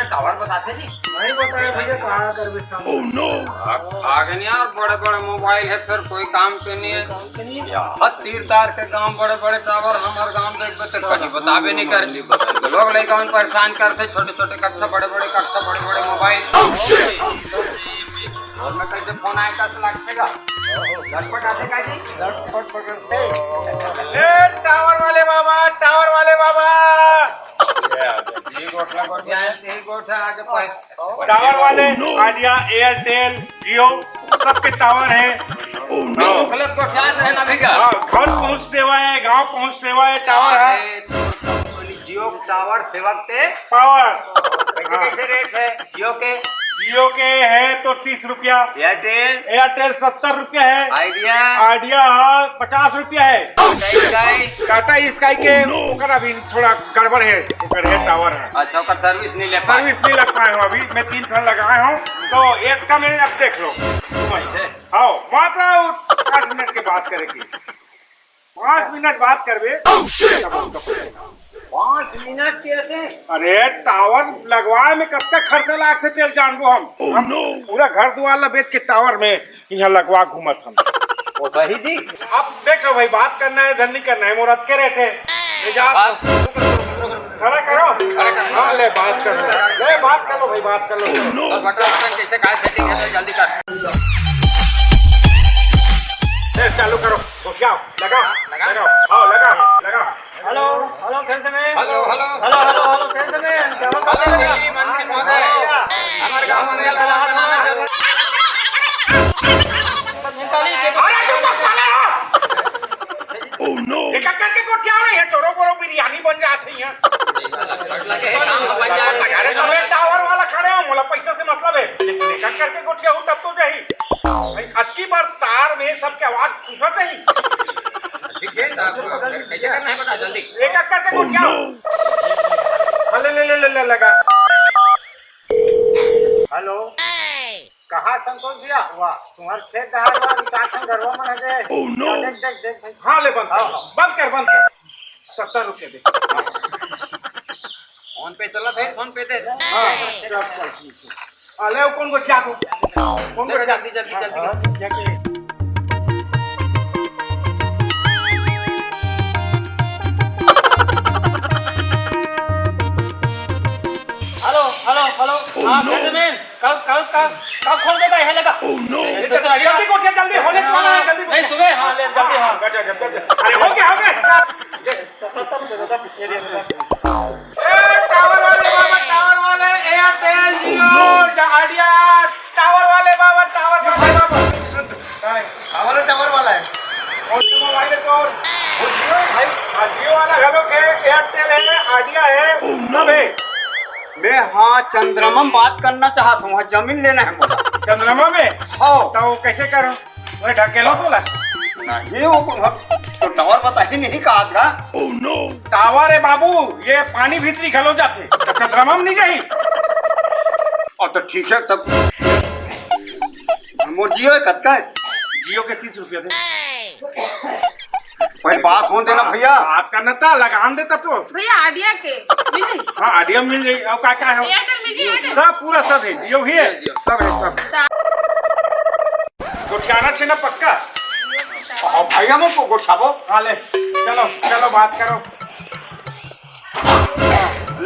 Tower बताते जी नहीं बताया भैया कहा कर आगे नहीं यार, बड़े बड़े मोबाइल है, फिर कोई काम के नहीं है यार। तीर तार के गांव बड़े बड़े टावर, हमारे गांव देख कहीं बतावे नहीं कर लोग लड़का परेशान करते, छोटे छोटे कक्षा बड़े बड़े कक्षा बड़े बड़े मोबाइल। और मैं कैसे फोन आएगा तो लगेगा झटपट आते का जी, झटपट पकड़ते। टावर वाले बाबा, टावर वाले बाबा, टावर वाले आइडिया, एयरटेल, जियो सबके टावर है। घर पहुँच सेवा है, गांव पहुँच सेवा है, टावर है। जियो टावर सेवक ते पावर कैसे रेट है जियो के है तो 30 रुपया, एयरटेल 70 रुपया है, आइडिया 50 रुपया है, टाटा स्काई के अभी थोड़ा गड़बड़ है, टावर है। अच्छा, सर्विस नहीं लग पाए हूँ अभी, मैं 3 ठन लगाए हूँ तो एक का मैं अब देख लो। आओ मात्र 5 मिनट के बात करेगी, 5 मिनट बात करबे। 5 मिनट कैसे? अरे टावर लगवाए में कब तक खर्चा लाग से तेल जानबो हम पूरा घर द्वार बेच के टावर में यहाँ लगवा घूमत हम। वो सही जी, अब देख लो भाई, बात करना है धन नहीं करना है, मुराद के रेट है खड़ा करो। हाँ ले बात कर लो, ले बात कर लो भाई, बात कर लो। कैसे कहा सेटिंग है तो जल्दी कर। चालू करो, लगाओ लगाओ लगाओ, हाँ लगाओ लगाओ। Hello hello salesman, hello hello hello hello hello salesman, क्या बात कर रहे हैं? मंत्री महोदय, हमारे गांव में निकाली के एक करके कोठिया रही है, चोरों को बिरयानी बन जाती है। अरे तुम्हें टावर वाला खड़े हो, मोला पैसा से मतलब है, एक करके कोठिया हो तब तो सही भाई। अक्की बार तार में सबके आवाज घुसत नहीं, कैसे करना है बता जल्दी। एक करके कोठिया ले ले ले ले लगा। हेलो, कहाँ संतोष भैया हुआ तुम्हारे खेत घरवा में है। हाँ ले बंद कर 70 रुपये दे। फोन पे चला था, फोन पे दे। हाँ ले कौन को क्या कौन को जल्दी जल्दी जल्दी। हेलो हेलो हेलो, हाँ सेल्समैन, कब खोल देगा ये लगा? जल्दी कोठिया जल्दी होने वाला है, जल्दी नहीं सुबह, हाँ ले जल्दी, हाँ अरे हो गया टावर वाले बाबा, टावर वाले एयरटेल जियो आइडिया, टावर वाले बाबा, टावर वाला है कौन सा मोबाइल है? तो जियो वाला घरों के, एयरटेल है, आइडिया है, सब है। मैं हाँ चंद्रमा बात करना चाहता हूँ, जमीन लेना है मुझे। चंद्रमा में हाँ तो कैसे करो, वही ढकेलो बोला नहीं, वो तो टावर बता ही नहीं कहा था। टावर है बाबू, ये पानी भीतरी खलो जाते तो चंद्रमा में नहीं जाही। और तो ठीक है, तब मोर जियो कत का है? जियो के 30 रुपया दे। भाई बात हो देना भैया, बात करना था, लगान दे तब तो भैया आइडिया के मिल गई? हाँ आइडिया मिल जाएगी। अब क्या है सब पूरा सब है, जियो भी है, सब है सब। गोठियाना छे ना पक्का? भैया मुझको गोठाबो। हाँ ले चलो चलो बात करो,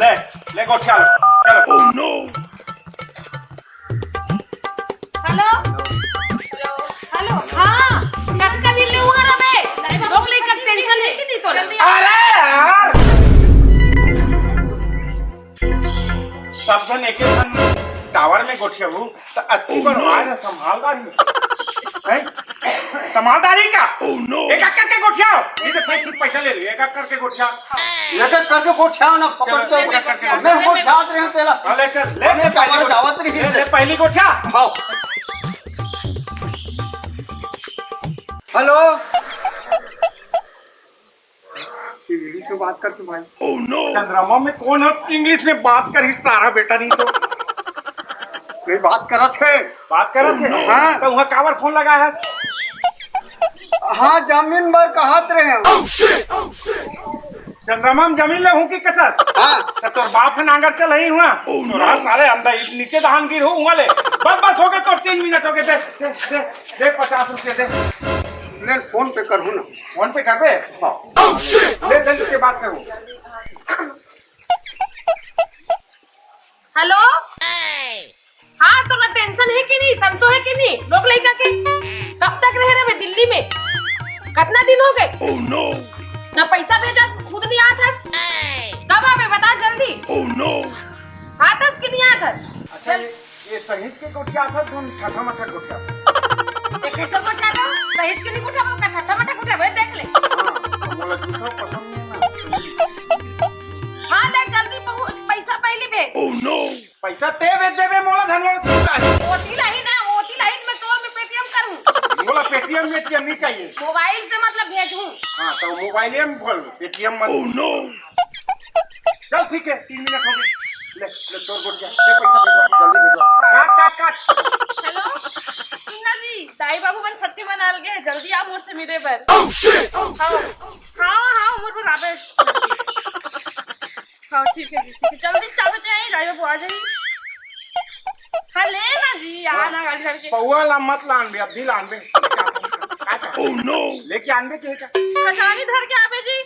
ले ले गोठिया लो चलो। हेलो हेलो, हाँ कब का दिल ले हुआ रे, लोग ले कब टेंशन है कि नहीं तो? अरे यार सब जन एक टावर में गोठिया हूँ तो अति पर आवाज संभालदारी है, संभालदारी का एक एक करके गोठिया, ये तो पैसा ले लियो, एक एक करके गोठिया, एक एक करके गोठिया ना पकड़ के मैं वो साथ रहे तेरा। ले चल ले टावर जावत रही ले पहली गोठिया। हाँ हेलो, इंग्लिश में बात कर तुम्हारी। चंद्रमा में कौन है इंग्लिश में बात कर, सारा बेटा नहीं तो नहीं बात करा थे हाँ तो वहाँ टावर फोन लगा है। हाँ जमीन पर कहत रहे हम। चंद्रमा में जमीन ले हूँ की कचत हाँ तो तोर बाप है नांगर चल रही हुआ तोरा साले अंदर नीचे धान गिर हो हुआ ले बस हो गए तो 3 मिनट हो गए दे दे दे दे 50 रुपये दे ले फोन पे करूँ ना। फोन पे कर दे ले ले के बात करूँ हेलो हाँ तो ना टेंशन है कि नहीं, संसो है कि नहीं, लोग लड़का के कब तक रह रहे दिल्ली में, कितना दिन हो गए? ना पैसा भेजा खुद नहीं आता, कब आवे बता जल्दी। आता कि नहीं आता? अच्छा ये शहीद के गोटिया था तुम छठा मठा गोटिया देख सब गोटा दो सहीज के नहीं गोटा का ठट्ठा मठा गोटा भाई देख ले। बोला झूठा पसंद नहीं ना। हां दे जल्दी पैसा पहले भेज। पैसा ते भेज देबे मोला धनवा ओती लाही ना, ओती लाही मैं तोर में पेटीएम करूं। मोला पेटीएम नहीं चाहिए। मोबाइल से मतलब भेजूं। हां तो मोबाइल में बोल पेटीएम मत। चल ठीक है 3 मिनट हो गए ले ले तोर गोटिया ते पैसा भेजवा जल्दी भेजवा काट काट काट। हेलो सुनना जी दाई बाबू बन छट्टी मना लगे जल्दी आ मोर से मिले बर। हाँ मोर पर आबे। हाँ ठीक है जल्दी चाबे ते आई दाई बाबू आ जाई। हाँ ले ना जी आ ना गाड़ी करके पौवा ला मत लान बे अभी लान बे लेके आन बे के का कहानी धर के आबे जी।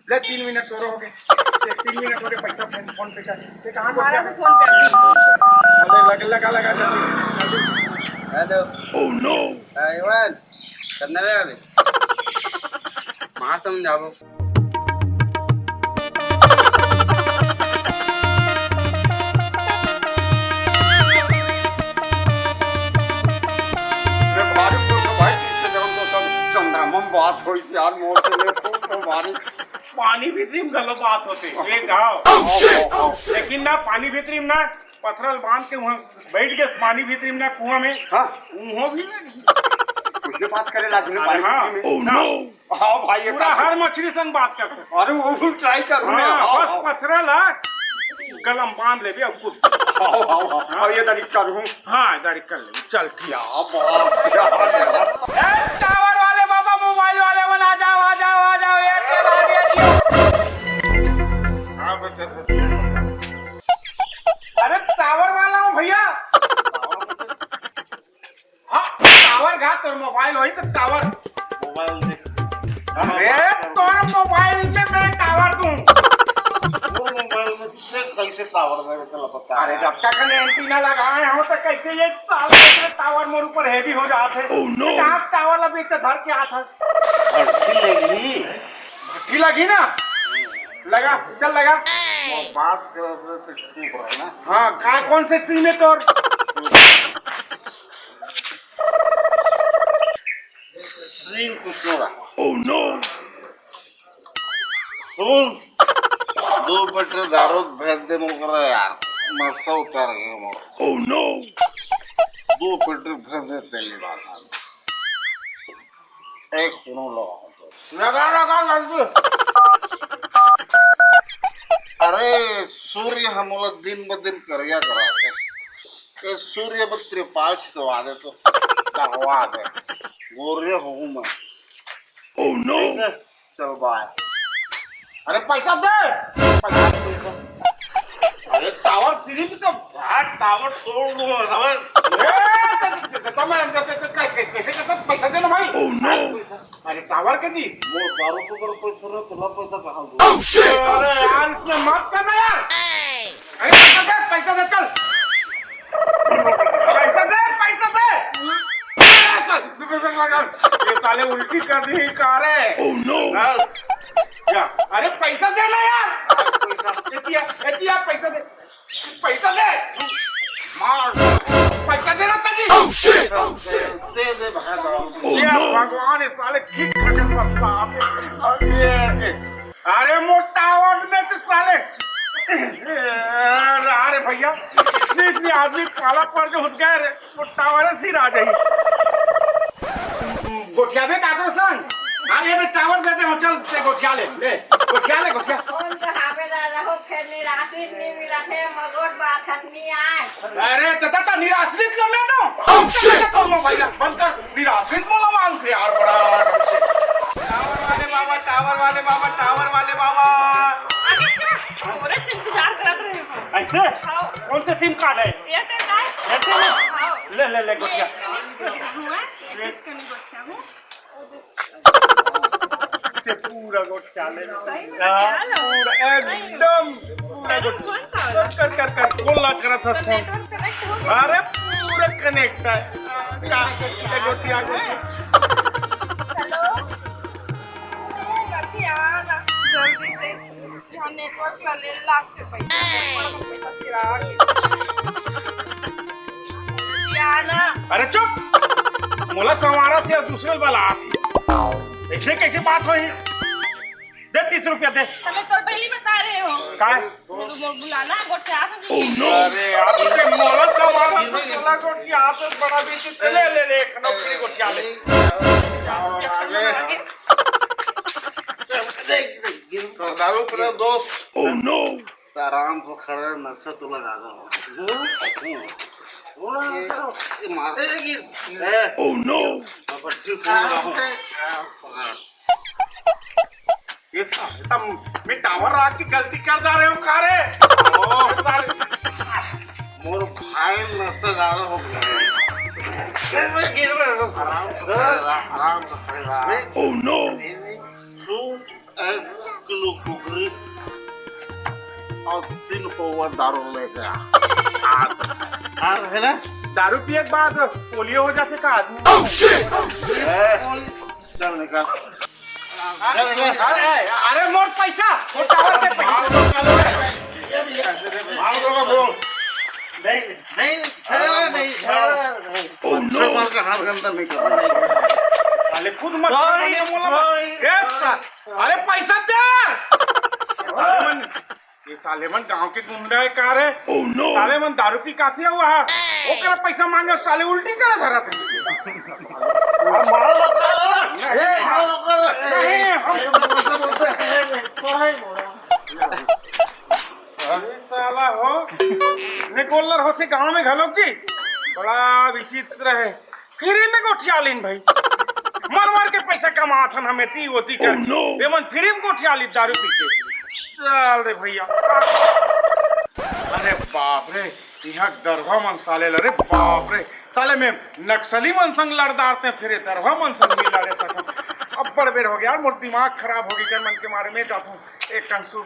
ले 3 मिनट तोरो हो गए 3 मिनट हो गए पैसा फोन पे कर ते कहां को हमारा फोन पे अभी अरे लगा जल्दी हेलो ओह नो इवान करना है अभी मां समझाओ बात हो यार मोर से ले तो बारी पानी भीतरी में गलो बात होते एक गाँव लेकिन ना पानी भीतरी में ना पथरल बांध के वहाँ बैठ के पानी भीतरी में ना कुआं में हाँ वहाँ भी कुछ बात करे लाग ने पानी हाँ में हाँ भाई ये पूरा हर मछली संग बात कर सकते अरे वो भी ट्राई करूँ बस पथरल है गलम बांध ले भी अब कुछ हाँ ये तरीक करूँ हाँ इधर कर ले चल क्या बात टावर वाले बाबा मोबाइल वाले बना जाओ आ जाओ अरे टावर वाला हूँ भैया हाँ टावर घा तोर मोबाइल वही तो टावर मोबाइल देख अरे तोर मोबाइल में मैं टावर दूँ मोबाइल में कैसे टावर पता अरे जब तक एंटीना लगाए हो तो कैसे ये टावर मोर ऊपर हैवी हो जाते कहाँ टावर लगे तो धर के आता भट्टी लगी ना लगा चल लगा बात कर ना हाँ कहा कौन से स्ट्रीम में तोर स्ट्रीम कुछ हो रहा ओह नो सुन 2 बटे दारू भेज दे मुकर यार मरसा उतार गया मोर ओह नो 2 बटे भेज दे तेली बात एक सुनो लो लगा जल्दी अरे सूर्य हमला दिन ब दिन करिया करा के सूर्य ब त्रिपाल छिटवा दे तो दगवा दे गोरे हूँ मैं ओह नो चल बाय अरे पैसा दे अरे टावर फ्री में तो टावर तोड़ दो समझ कैसे पैसा देना भाई अरे टावर के जी मोर 12 को पैसा ना तुला पैसा कहां दो अरे यार इसमें मत करना यार अरे पैसा दे चल ये साले उल्टी कर दी कार है ओह नो क्या अरे पैसा दे ना यार पैसा पैसा दे मार पैसा देना ताजी दे भगवान इस साले किक खजल बस्ता अरे मोटा आवाज में तो साले अरे भैया इतनी आदमी काला पड़ के उठ गए रे मोटा वाले सिर आ जाई गोठिया में काटो संग हाँ ये टावर दे दे हम चल ते गोठिया ले गोठिया कौन कहावे ना रहो फिर निराश्रित नहीं मिला है मगोट बात खत्मी आए अरे तता निराश्रित कर मैं तो मोबाइल बंद कर निराश्रित बोला मान से यार बड़ा सिम कार्ड है? एयरटेल का है। एयरटेल ले ले ले गोटिया। ते पूरा गोटिया ले पूरा एकदम पूरा गोटिया कर कर कर बोला करा था फोन। अरे पूरा कनेक्ट है क्या गोटिया हेलो आना जल्दी से यहाँ नेटवर्क ला ले लाख से पैसा फिरा आना। अरे चुप मोला संवारा थे दूसरे वाला थी इसलिए कैसे बात हो दे 30 रुपया दे। हमें तो पहले बता रहे हो काय बुलाना गोटे आ अरे आपके मोला संवारा तो चला गोटिया तो बड़ा बेची ले ले ले एक नौकरी गोटिया ले दारू पर दोस्त आराम से खड़े नशा तो लगा दो मारते मैं टावर रात की गलती कर जा रहे हूँ कारे मोर भाई नशा ज्यादा हो गया आराम से खड़े रहा सूट 1 किलो कुकरी और 3 पौवा दारू ले गया है ना दारू पिए के बाद पोलियो हो जाते का आदमी चल निकाल अरे मोर पैसा मोर टावर के पैसा बोल नहीं का हाथ गंदा नहीं कर अरे खुद मत अरे पैसा दे ये साले मन गांव के गुंडा है कार है साले मन दारू पी काथे हुआ है वो कर पैसा मांगे साले उल्टी करे धरा थे साला हो निकोलर होते गांव में घलोक जी बड़ा विचित्र है फ्री में गोठियालीन भाई मर मर के पैसा कमा था हमें ती होती कर मन फ्री में गोठियाली दारू पी के चल रे भैया अरे बाप रे यहाँ दरभा मन साले अरे बाप रे साले में नक्सली मन संग लड़दारते फिर दरभा मन संग नहीं लड़े सकूं अब बड़ बेर हो गया मोर दिमाग खराब हो गई कर मन के मारे में जाता हूँ एक कंसू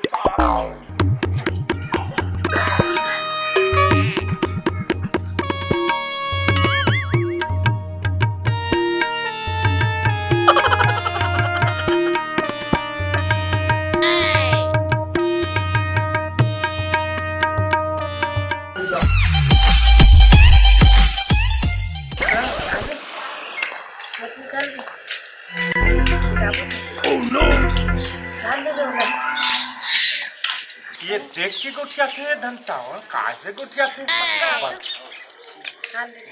ये देख के गोठिया थे धनतावा काय से गोठिया थे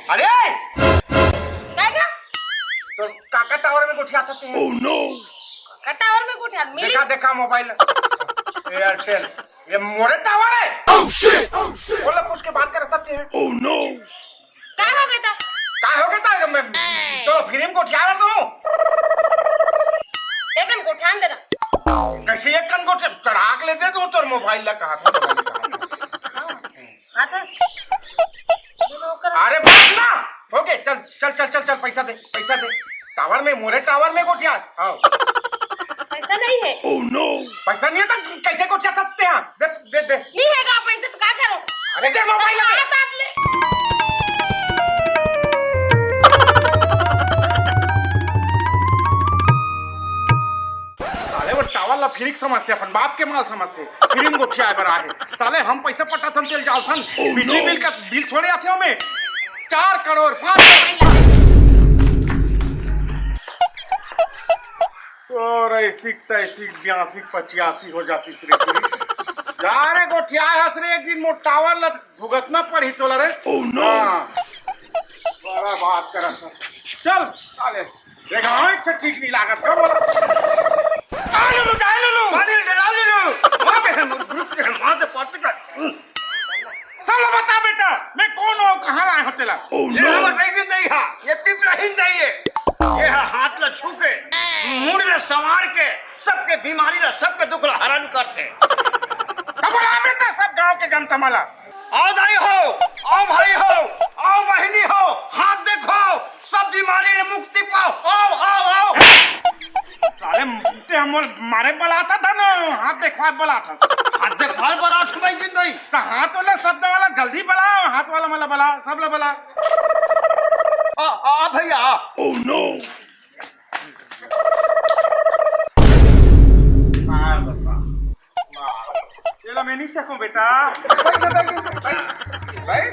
अरे क्या तो काका टावर में गोठिया थे टावर में गोठिया मिली देखा देखा मोबाइल एयरटेल ये मोरे टावर है बोला पूछ के बात कर सकते हैं क्या हो गया था काय हो गया था मैं तो फ्री में गोठिया दूं एकदम गोठियान देना कैसे एक कन को चढ़ाक ले दे दो तो मोबाइल ला कहा था अरे बात ना ओके चल चल चल चल चल पैसा दे टावर में मोरे टावर में गोठिया आओ पैसा नहीं है पैसा नहीं है तो कैसे गोठिया सकते हैं दे दे दे नहीं है का पैसा तो क्या करो अरे दे मोबाइल ले टावर ला फिरिक समझते अपन बाप के माल समझते फिर गोठिया है बरा है साले हम पैसा पटा थन तेल जाओ थन बिजली बिल का बिल छोड़े आते हो में 4 करोड़ 5 और ऐसी 82 हो जाती श्री जा रे गोठिया हस रे एक दिन मो टावर ला भुगतना पड़ी तोला रे बड़ा बात करा चल साले देखा अच्छा ठीक नहीं लागत का बोला बता बेटा मैं कौन हूँ कहाँ आया हो तेला ये पिपराहीन नहीं ये हाथ ला छू के मुड़ ला संवार के सबके बीमारी ला सबके दुख ला हरण करते बेटा सब गांव के जनता माला आओ दाई हो मारे बला था ना, हाथ देखवा बला था। हाथ देखभाल बड़ा भाई कि नहीं? तो हाथ वाला शब्द वाला जल्दी बला, हाथ वाला मला बला, सब ला बला। आ भैया आ। Oh no! ये ला मैं नहीं सकूं बेटा। भाई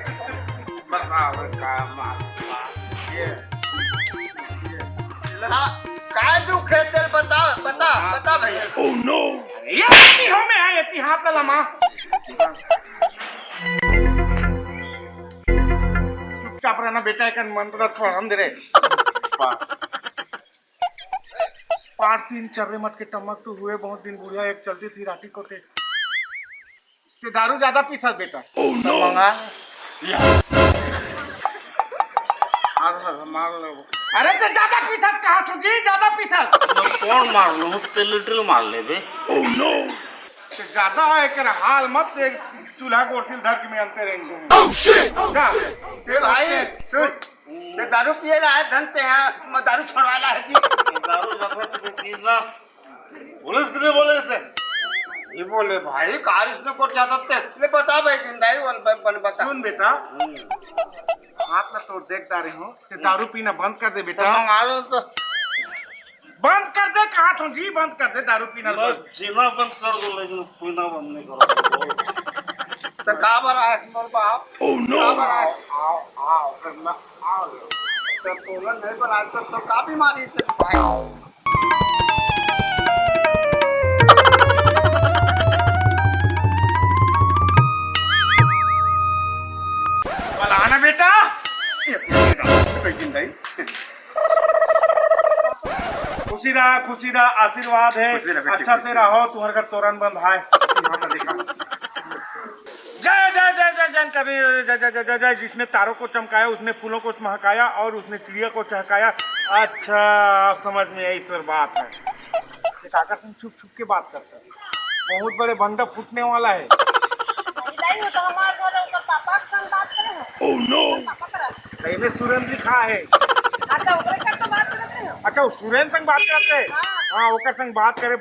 काय दुख है तेरे बता बता बता भैया। Oh no! ये इतनी हो में है, इतनी हाथ ला लमा। चुपचाप रहना बेटा, एक मंत्र थोड़ा हम दे रहे। पार तीन चर्रे मत के टमक तो हुए बहुत दिन बुढ़िया एक चलती थी राठी कोटे। ते दारू ज्यादा पीता बेटा। Oh no! मंगा मार लो। अरे ते ज्यादा पीता कहा तू जी, ज्यादा पीता। कौन मार लो? ते लिटिल मार ले बे। Oh no! ते ज्यादा है कर हाल मत, एक चूल्हा गोरसिल धर के में अंते रहेंगे। Oh shit! जा ए भाई सुन, ते दारू पिए रहा है धनते हैं, मैं दारू छोड़वाला है जी। दारू ज्यादा तो पीना। पुलिस किसे बोले इसे? ये बोले भाई कार इसने कोट जाता थे। ले बता भाई जिंदाई बन बता। सुन बेटा, हाथ में तो देखता रही हूँ, ते दारू पीना बंद कर दे बेटा। मंगा लो तो बंद कर दे, कहा तुम जी बंद कर दे दारू पीना। मैं जीना बंद कर दूं लेकिन पीना बंद नहीं करूंगा। तो कहाँ पर आए मोर बाप? Oh no! आओ आओ फिर मैं आओ। तो तोलन नहीं बना तो काफी मारी थे भाई। बलाना बेटा। खुशी रहा आशीर्वाद है। खुशी रह बेटी, अच्छा खुशी से रहो, तुम्हारे घर तोरण बंद है। जय जय जय जय जय कभी जय जय जय जय जय। जिसने तारों को चमकाया, उसने फूलों को महकाया और उसने चिड़िया को चहकाया। अच्छा समझ में आई ईश्वर बात है। एक आकर्षण छुप छुप के बात करता है, बहुत बड़े बंदा फूटने वाला है। नहीं हो तो हमारे घर उनका पापा के संग बात करे हो। Oh no! पापा करा। इनमें सुरेंद्र लिखा है। अच्छा ओकरे कर तो बात करते हो। अच्छा वो सुरेंद्र संग बात करते। हाँ ओकर संग बात करे,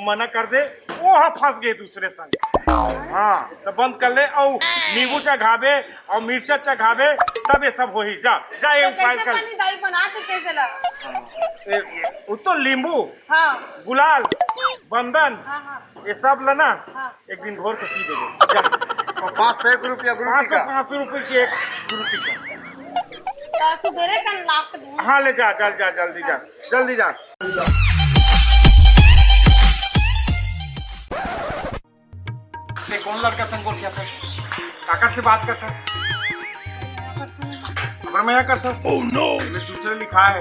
मना कर दे, वो हाँ फंस गए दूसरे संग। हाँ तो बंद कर ले, और नींबू चढ़ावे और मिर्चा चढ़ावे, तब ये सब हो ही। जा जा ये तो उपाय कैसे कर। पानी दाई बना के कैसे ला? वो तो नींबू, हाँ गुलाल, बंदन, हाँ हाँ ये सब लेना, हाँ। एक दिन घोर के पी देंगे। जा 500 रुपया ग्रुप का। 500 रुपये की एक गुरुपी का। तो सुबेरे का लाख दूँ। हाँ ले जा, जल्दी जा, जल्दी जा, जल्दी जा। ये कौन लड़का संग बोल किया था? काका से बात करता। खबर में क्या करता? Oh no! इसमें दूसरे लिखा है,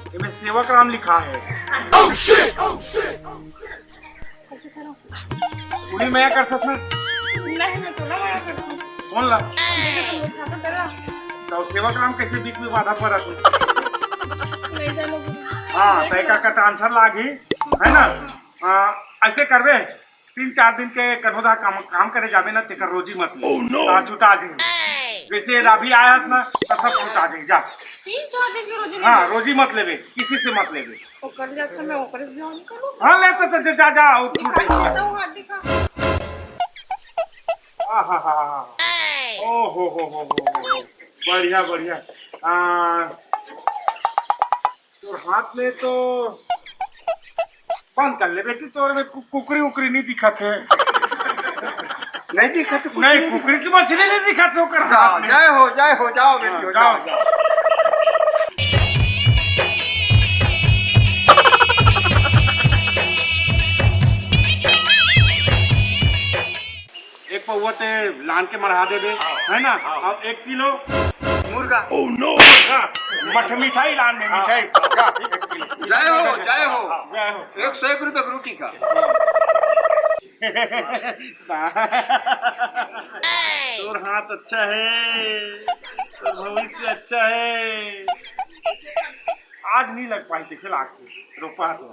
इसमें सेवक राम लिखा है। Oh shit! Oh shit! उन्हीं में क्या करता था? नहीं मैं तो लगा करता हूँ। कौन ला? खाता तेरा तो सेवक राम कैसे बीच में बाधा पड़ा तू? नहीं जानो गुरु। हाँ तय का आंसर लागी है ना। ऐसे करवे 3-4 दिन के कन्होदा काम करे जावे ना, तेकर रोजी मत ले। Oh no! छुटा दे, जैसे अभी आया ना तो सब छुटा दे। जा 3-4 दिन की रोजी हाँ रोजी मत लेवे, किसी से मत लेवे। ओकर जाके मैं ओकर से जॉइन करूँ। हाँ लेते थे, जा जा और छूट दिखा दो हाथ दिखा। ओ हो बढ़िया बढ़िया। तो हाथ में तो बंद कर ले बेटी, तो में कुकरी उकरी नहीं दिखत है। नहीं दिखा तो नहीं कुकरी की मछली नहीं दिखत है ओकर हाथ में। जय हो जाओ बेटी हो जाओ जाओ। एक पौवा ते लान के मरहा दे दे, है ना। और 1 किलो मुर्गा। Oh no! मठ मिठाई लान में, मिठाई जा 1 किलो। जय हो जय हो। जय हो। 101 रुपया रोटी का। तोर हाथ अच्छा है, तोर भविष्य अच्छा है। आज नहीं लग पाई कैसे लाख रुपया तो।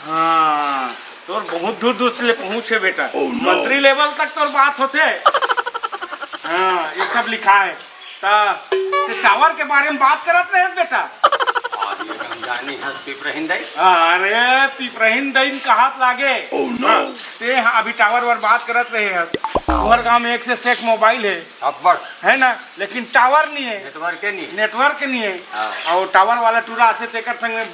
हाँ तोर बहुत दूर दूर से पहुंचे बेटा। मंत्री लेवल तक तो बात होते है। हाँ ये सब लिखा है। टावर के बारे में बात करत रहे बेटा। जानी है पिपरहिन दाई। अरे पिपरहिन दाई कहात लागे। ते अभी टावर वर बात करत रहे हैं। हर गांव में एक से एक मोबाइल है अब है ना, लेकिन टावर नहीं है। नेटवर्क नहीं है। और टावर वाला टूरा आते तेकर संग में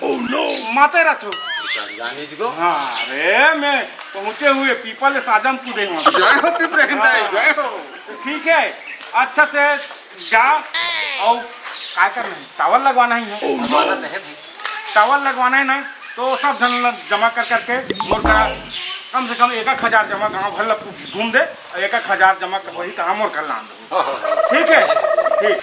माते रहो। जानी जी को। हाँ अरे मैं पहुंचे हुए पीपल साजम कूदे वहाँ। जय हो पिपरहिन दाई, जय हो। ठीक है अच्छा से जा। और क्या करना है, टावर लगवाना ही है। टावर लगवाना है ना तो सब धन जमा कर करके मोर का कम से कम 1,000 जमा गाँव भर घूम दे। 1,000 जमा कर वही कहाँ मोर कर लान दो। ठीक है ठीक।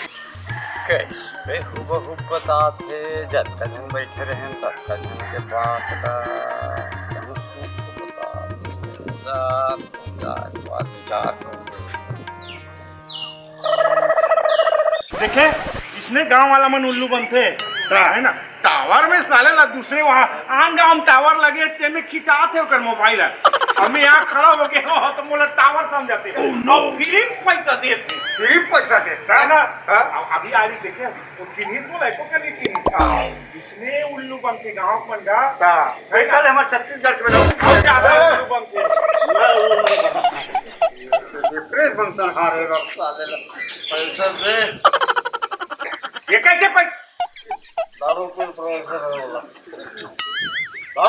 कैसे हुबहू बताते जब तक हम बैठे रहे तब तक के बात देखे इसने गांव वाला मन उल्लू बनते है ना। टावर में साले ला दूसरे वहाँ आन गाँव में टावर लगे ते में खिंचाते होकर मोबाइल है। हमें यहाँ खड़ा हो गए हो तो मोला टावर समझाते और फ्री पैसा देते। फ्री पैसा देता है ना। अभी आज देखे वो चिन्हित बोला को क्या नहीं चिन्हित इसने उल्लू बन के गाँव बन गया। कल हमारे छत्तीसगढ़ में और ज्यादा उल्लू बन के बंसन हारे साले पैसा दे। ये कैसे पैसा दारू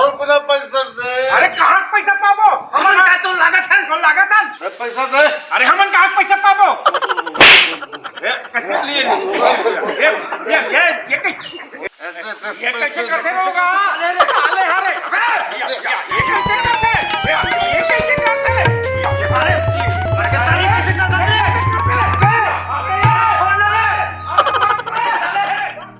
पीना पैसा दे। अरे कहाँ पैसा पाबो हमन का तो लागत है पैसा दे। अरे हमन कहाँ पैसा पाबो कैसे लिए ये कैसे करते होगा। अरे ये कैसे करते